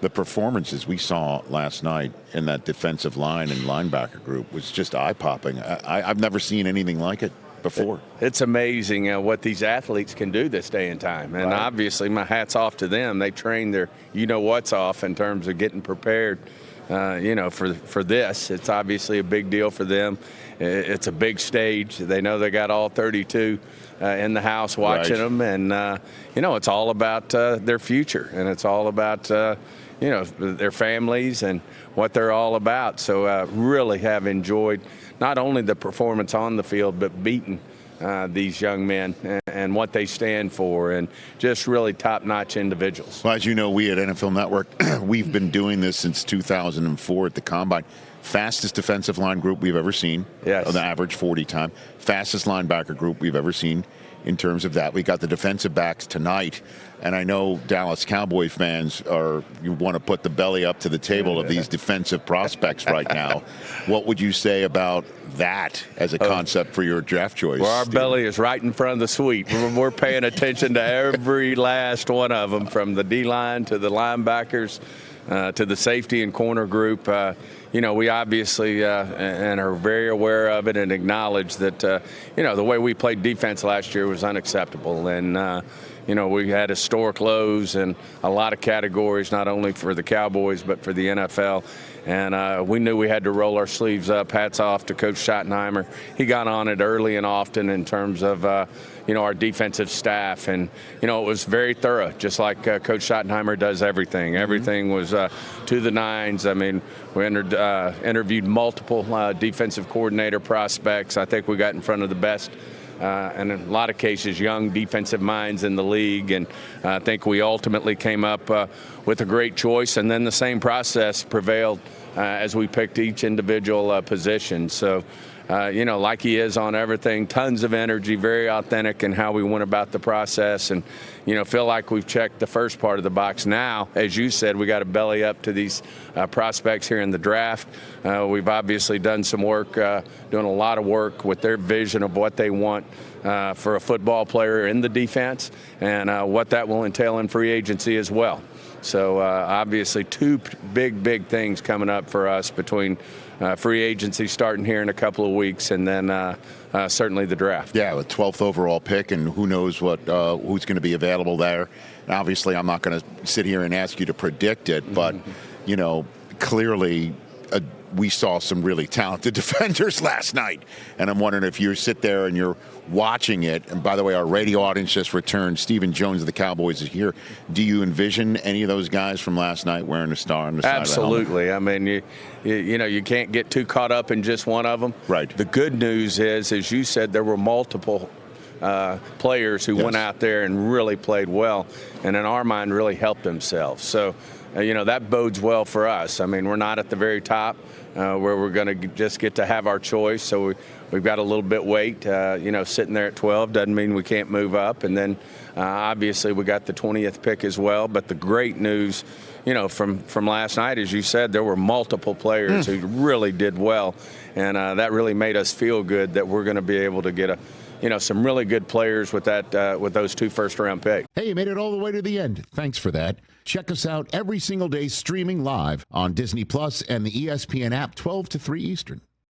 The performances we saw last night in that defensive line and linebacker group was just eye-popping. I've never seen anything like it before. It's amazing what these athletes can do this day and time. And obviously, my hat's off to them. They train their you-know-what's off in terms of getting prepared, for this. It's obviously a big deal for them. It's a big stage. They know they got all 32 in the house watching them. And, it's all about their future. And it's all about their families and what they're all about. So really have enjoyed not only the performance on the field, but beating these young men and what they stand for, and just really top-notch individuals. Well, as you know, we at NFL Network, we've been doing this since 2004 at the Combine. Fastest defensive line group we've ever seen, yes. On the average 40 time. Fastest linebacker group we've ever seen in terms of that. We got the defensive backs tonight, and I know Dallas Cowboy fans you want to put the belly up to the table of these defensive prospects right now. What would you say about that as a concept for your draft choice? Well, our Steven? belly is right in front of the suite. We're paying attention to every last one of them, from the D-line to the linebackers to the safety and corner group. We obviously and are very aware of it and acknowledge that, the way we played defense last year was unacceptable. And, we had historic lows in a lot of categories, not only for the Cowboys but for the NFL. And we knew we had to roll our sleeves up. Hats off to Coach Schottenheimer. He got on it early and often in terms of, our defensive staff. And, it was very thorough, just like Coach Schottenheimer does everything. Mm-hmm. Everything was to the nines. I mean, we interviewed multiple defensive coordinator prospects. I think we got in front of the best. And in a lot of cases, young defensive minds in the league. And I think we ultimately came up with a great choice. And then the same process prevailed as we picked each individual position. So, like he is on everything, tons of energy, very authentic in how we went about the process. And, feel like we've checked the first part of the box. Now, as you said, we got to belly up to these prospects here in the draft. We've obviously done some work, doing a lot of work with their vision of what they want for a football player in the defense, and what that will entail in free agency as well. So obviously two big things coming up for us between free agency starting here in a couple of weeks, and then certainly the draft. Yeah, with 12th overall pick, and who knows who's going to be available there. And obviously, I'm not going to sit here and ask you to predict it, but, clearly we saw some really talented defenders last night. And I'm wondering if you sit there and you're watching it. And by the way, our radio audience just returned. Stephen Jones of the Cowboys is here. Do you envision any of those guys from last night wearing a star on the side Absolutely. of the helmet? I mean, you can't get too caught up in just one of them. Right. The good news is, as you said, there were multiple players who went out there and really played well, and in our mind really helped themselves. So, that bodes well for us. I mean, we're not at the very top where we're going to just get to have our choice. So we've got a little bit weight. Sitting there at 12 doesn't mean we can't move up. And then obviously we got the 20th pick as well. But the great news, from last night, as you said, there were multiple players who really did well. And that really made us feel good that we're going to be able to get some really good players with those two first-round picks. Hey, you made it all the way to the end. Thanks for that. Check us out every single day streaming live on Disney Plus and the ESPN app 12 to 3 Eastern.